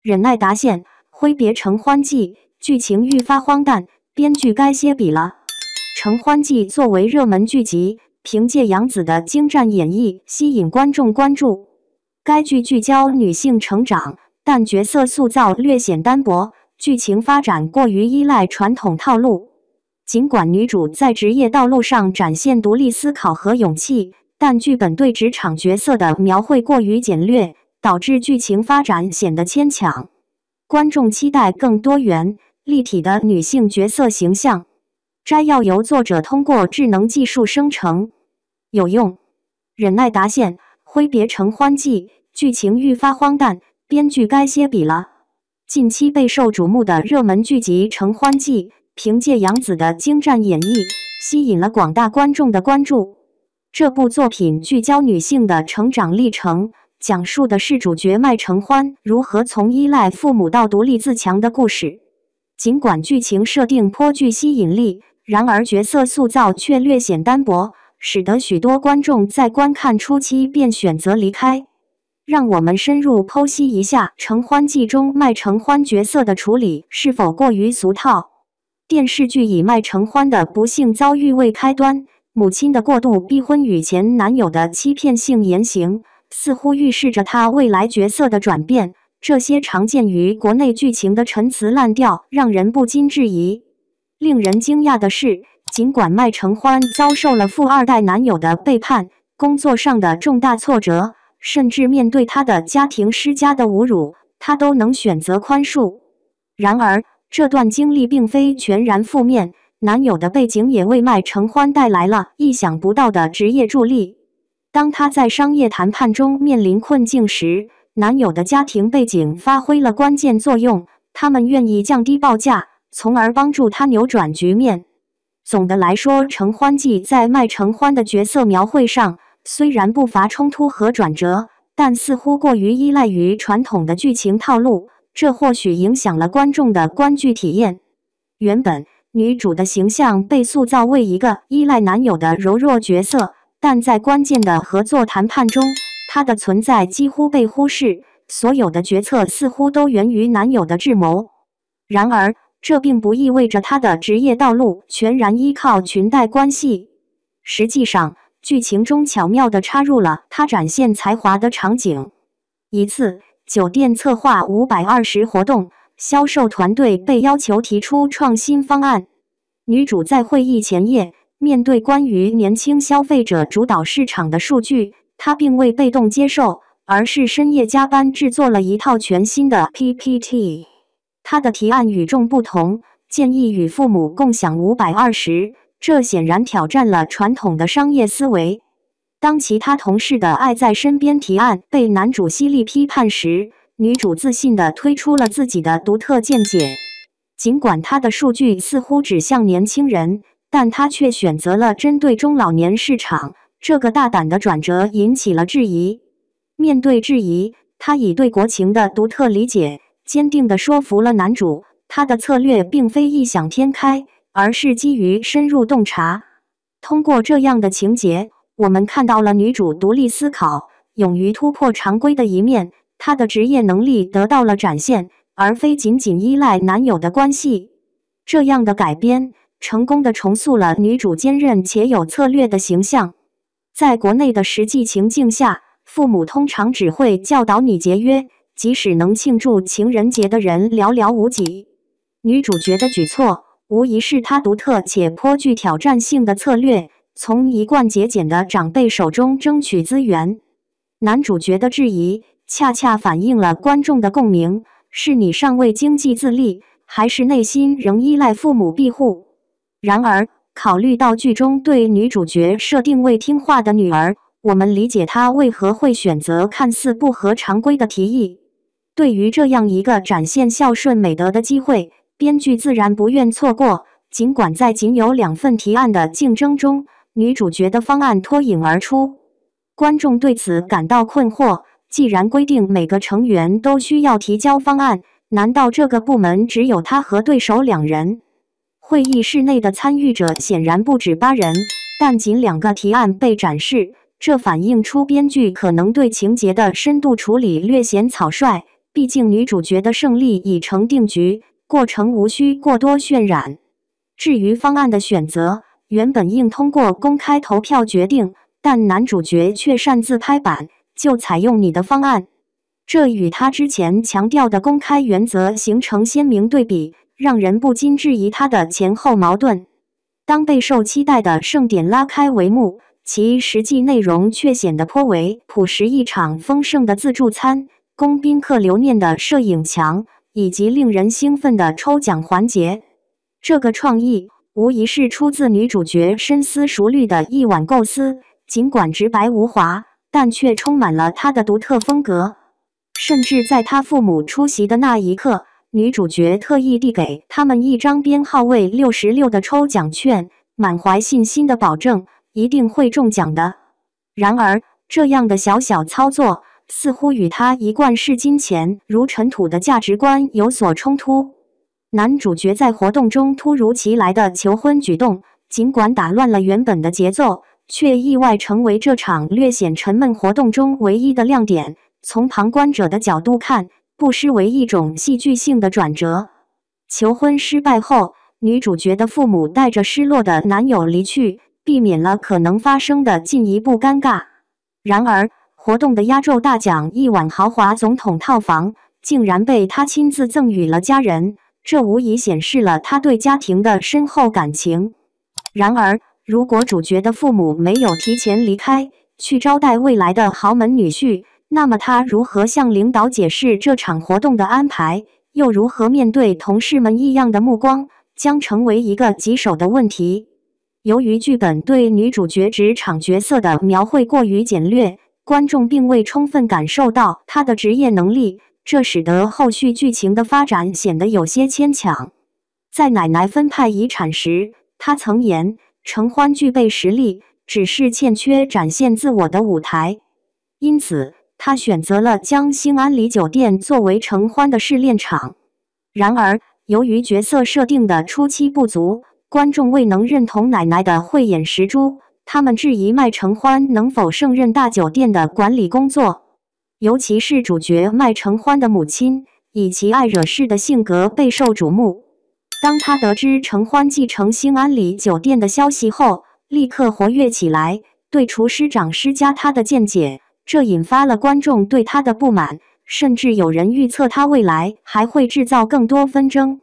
忍耐达现，挥别承欢记，剧情愈发荒诞，编剧该歇笔了。承欢记作为热门剧集，凭借杨紫的精湛演绎吸引观众关注。该剧聚焦女性成长，但角色塑造略显单薄，剧情发展过于依赖传统套路。尽管女主在职业道路上展现独立思考和勇气，但剧本对职场角色的描绘过于简略，导致剧情发展显得牵强。观众期待更多元、立体的女性角色形象。摘要由作者通过智能技术生成。有用。忍耐达现，挥别承欢记，剧情愈发荒诞，编剧该歇笔了。近期备受瞩目的热门剧集《承欢记》，凭借杨紫的精湛演绎，吸引了广大观众的关注。这部作品聚焦女性的成长历程，讲述的是主角麦承欢如何从依赖父母到独立自强的故事。尽管剧情设定颇具吸引力，然而角色塑造却略显单薄，使得许多观众在观看初期便选择离开。让我们深入剖析一下《承欢记》中麦承欢角色的处理是否过于俗套。电视剧以麦承欢的不幸遭遇为开端，母亲的过度逼婚与前男友的欺骗性言行，似乎预示着他未来角色的转变。这些常见于国内剧情的陈词滥调，让人不禁质疑。令人惊讶的是，尽管麦承欢遭受了富二代男友的背叛、工作上的重大挫折，甚至面对他的家庭施加的侮辱，他都能选择宽恕。然而，这段经历并非全然负面，男友的背景也为麦承欢带来了意想不到的职业助力。当他在商业谈判中面临困境时，男友的家庭背景发挥了关键作用，他们愿意降低报价，从而帮助他扭转局面。总的来说，《承欢记》在麦承欢的角色描绘上，虽然不乏冲突和转折，但似乎过于依赖于传统的剧情套路，这或许影响了观众的观剧体验。原本，女主的形象被塑造为一个依赖男友的柔弱角色，但在关键的合作谈判中，她的存在几乎被忽视，所有的决策似乎都源于男友的智谋。然而，这并不意味着她的职业道路全然依靠裙带关系。实际上，剧情中巧妙地插入了她展现才华的场景。一次，酒店策划520活动，销售团队被要求提出创新方案。女主在会议前夜，面对关于年轻消费者主导市场的数据，她并未被动接受，而是深夜加班制作了一套全新的 PPT。她的提案与众不同，建议与父母共享520，这显然挑战了传统的商业思维。当其他同事的爱在身边提案被男主犀利批判时，女主自信地推出了自己的独特见解。尽管她的数据似乎指向年轻人，但她却选择了针对中老年市场。这个大胆的转折引起了质疑。面对质疑，她以对国情的独特理解，坚定地说服了男主。她的策略并非异想天开，而是基于深入洞察。通过这样的情节，我们看到了女主独立思考、勇于突破常规的一面。她的职业能力得到了展现，而非仅仅依赖男友的关系。这样的改编，成功地重塑了女主坚韧且有策略的形象。在国内的实际情境下，父母通常只会教导你节约，即使能庆祝情人节的人寥寥无几。女主角的举措，无疑是她独特且颇具挑战性的策略，从一贯节俭的长辈手中争取资源。男主角的质疑，恰恰反映了观众的共鸣：是你尚未经济自立，还是内心仍依赖父母庇护？然而，考虑到剧中对女主角设定为听话的女儿，我们理解她为何会选择看似不合常规的提议。对于这样一个展现孝顺美德的机会，编剧自然不愿错过。尽管在仅有2份提案的竞争中，女主角的方案脱颖而出，观众对此感到困惑。既然规定每个成员都需要提交方案，难道这个部门只有他和对手2人？会议室内的参与者显然不止8人，但仅2个提案被展示，这反映出编剧可能对情节的深度处理略显草率。毕竟女主角的胜利已成定局，过程无需过多渲染。至于方案的选择，原本应通过公开投票决定，但男主角却擅自拍板，就采用你的方案。这与他之前强调的公开原则形成鲜明对比，让人不禁质疑他的前后矛盾。当备受期待的盛典拉开帷幕，其实际内容却显得颇为朴实，一场丰盛的自助餐，供宾客留念的摄影墙，以及令人兴奋的抽奖环节。这个创意无疑是出自女主角深思熟虑的一碗构思，尽管直白无华，但却充满了她的独特风格。甚至在她父母出席的那一刻，女主角特意递给他们一张编号为66的抽奖券，满怀信心地保证一定会中奖的。然而，这样的小小操作似乎与她一贯视金钱如尘土的价值观有所冲突。男主角在活动中突如其来的求婚举动，尽管打乱了原本的节奏，却意外成为这场略显沉闷活动中唯一的亮点。从旁观者的角度看，不失为一种戏剧性的转折。求婚失败后，女主角的父母带着失落的男友离去，避免了可能发生的进一步尴尬。然而，活动的压轴大奖一晚豪华总统套房，竟然被他亲自赠予了家人，这无疑显示了他对家庭的深厚感情。然而，如果主角的父母没有提前离开，去招待未来的豪门女婿，那么他如何向领导解释这场活动的安排，又如何面对同事们异样的目光，将成为一个棘手的问题。由于剧本对女主角职场角色的描绘过于简略，观众并未充分感受到她的职业能力，这使得后续剧情的发展显得有些牵强。在奶奶分派遗产时，她曾言，承欢具备实力，只是欠缺展现自我的舞台。因此，他选择了将兴安里酒店作为承欢的试炼场。然而，由于角色设定的初期不足，观众未能认同奶奶的慧眼识珠，他们质疑麦承欢能否胜任大酒店的管理工作。尤其是主角麦承欢的母亲，以其爱惹事的性格备受瞩目。当他得知承欢继承兴安里酒店的消息后，立刻活跃起来，对厨师长施加他的见解。这引发了观众对他的不满，甚至有人预测他未来还会制造更多纷争。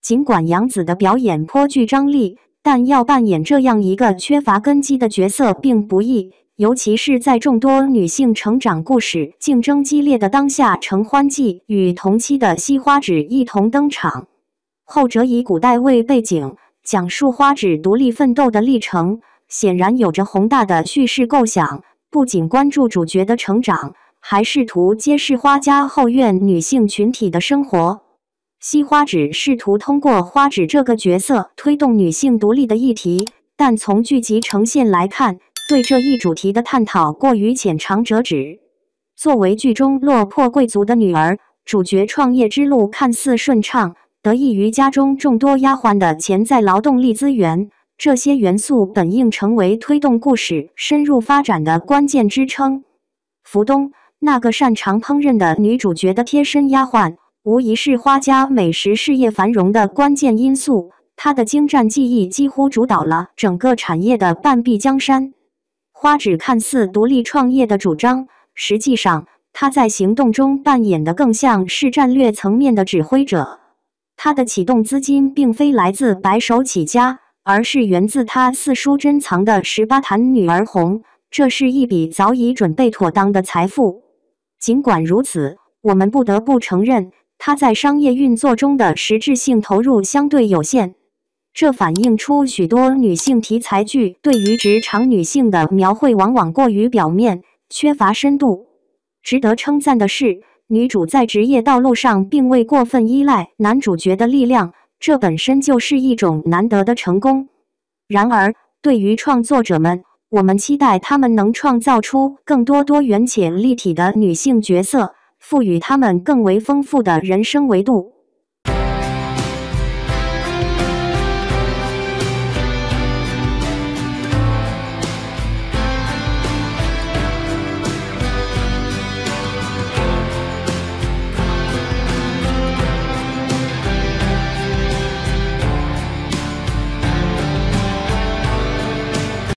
尽管杨紫的表演颇具张力，但要扮演这样一个缺乏根基的角色并不易，尤其是在众多女性成长故事竞争激烈的当下，承欢记与同期的惜花纸一同登场。后者以古代为背景，讲述花纸独立奋斗的历程，显然有着宏大的叙事构想。不仅关注主角的成长，还试图揭示花家后院女性群体的生活。惜花纸试图通过花纸这个角色推动女性独立的议题，但从剧集呈现来看，对这一主题的探讨过于浅尝辄止。作为剧中落魄贵族的女儿，主角创业之路看似顺畅，得益于家中众多丫鬟的潜在劳动力资源。这些元素本应成为推动故事深入发展的关键支撑。福东，那个擅长烹饪的女主角的贴身丫鬟，无疑是花家美食事业繁荣的关键因素。她的精湛技艺几乎主导了整个产业的半壁江山。花纸看似独立创业的主张，实际上她在行动中扮演的更像是战略层面的指挥者。她的启动资金并非来自白手起家，而是源自他四叔珍藏的18坛女儿红，这是一笔早已准备妥当的财富。尽管如此，我们不得不承认，他在商业运作中的实质性投入相对有限。这反映出许多女性题材剧对于职场女性的描绘往往过于表面，缺乏深度。值得称赞的是，女主在职业道路上并未过分依赖男主角的力量。这本身就是一种难得的成功。然而，对于创作者们，我们期待他们能创造出更多多元且立体的女性角色，赋予她们更为丰富的人生维度。